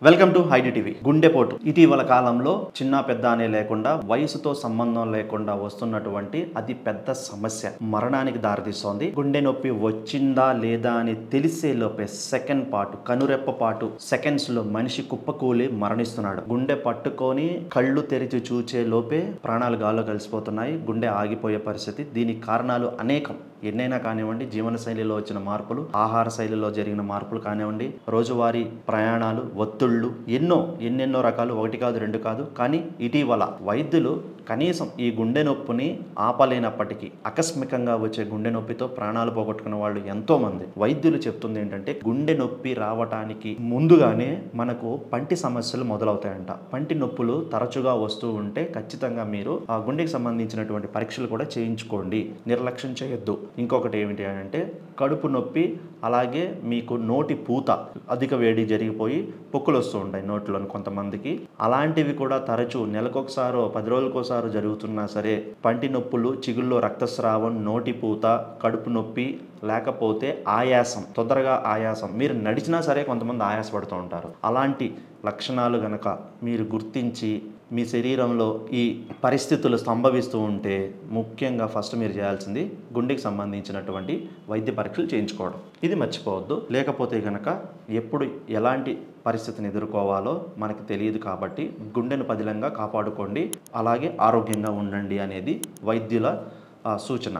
Welcome to Heidi TV. గుండెపోటు ఇటీవల కాలంలో చిన్న పెద్ద అనే లేకుండా వయసుతో సంబంధం లేకుండా వస్తున్నటువంటి అతి పెద్ద సమస్య మరణానికి దారితీస్తోంది. గుండె నొప్పి వచ్చిందా లేదా అని తెలిసే లోపే సెకండ్ పాటు కనురెప్ప పాటు సెకండ్స్ లో మనిషి కుప్పకూలి మరణిస్తున్నాడు. గుండె పట్టుకొని కళ్ళు తెరిచి చూచే లోపే ప్రాణాలు గాల్లో కలిసిపోతున్నాయి. గుండె ఆగిపోయే పరిస్థితి. దీనికి కారణాలు అనేకం. ఎన్నైనా కానివ్వండి, జీవన శైలిలో వచ్చిన మార్పులు, ఆహార శైలిలో జరిగిన మార్పులు కానివ్వండి, రోజువారీ ప్రయాణాలు, ఒత్తిళ్లు, ఎన్నెన్నో రకాలు, ఒకటి కాదు రెండు కాదు. కానీ ఇటీవల వైద్యులు కనీసం ఈ గుండె నొప్పిని ఆపలేనప్పటికీ ఆకస్మికంగా వచ్చే గుండె నొప్పితో ప్రాణాలు పోగొట్టుకున్న వాళ్ళు ఎంతో మంది. వైద్యులు చెప్తుంది ఏంటంటే గుండె నొప్పి రావటానికి ముందుగానే మనకు పంటి సమస్యలు మొదలవుతాయంట. పంటి నొప్పులు తరచుగా వస్తూ ఉంటే ఖచ్చితంగా మీరు ఆ గుండెకి సంబంధించినటువంటి పరీక్షలు కూడా చేయించుకోండి, నిర్లక్ష్యం చేయొద్దు. ఇంకొకటి ఏమిటి అంటే కడుపు నొప్పి, అలాగే మీకు నోటి పూత, అధిక వేడి జరిగిపోయి పొక్కులు వస్తూ ఉంటాయి నోట్లోని కొంతమందికి. అలాంటివి కూడా తరచూ నెలకొకసారో 10 రోజులకోసారో జరుగుతున్నా సరే పంటి నొప్పులు, చిగుల్లో రక్తస్రావం, నోటి పూత, కడుపు నొప్పి, లేకపోతే ఆయాసం, తొందరగా ఆయాసం, మీరు నడిచినా సరే కొంతమంది ఆయాసపడుతూ ఉంటారు. అలాంటి లక్షణాలు గనక మీరు గుర్తించి మీ శరీరంలో ఈ పరిస్థితులు సంభవిస్తూ ఉంటే ముఖ్యంగా ఫస్ట్ మీరు చేయాల్సింది గుండెకి సంబంధించినటువంటి వైద్య పరీక్షలు చేయించుకోవడం. ఇది మర్చిపోవద్దు. లేకపోతే కనుక ఎప్పుడు ఎలాంటి పరిస్థితిని ఎదుర్కోవాలో మనకి తెలియదు. కాబట్టి గుండెను పదిలంగా కాపాడుకోండి, అలాగే ఆరోగ్యంగా ఉండండి అనేది వైద్యుల సూచన.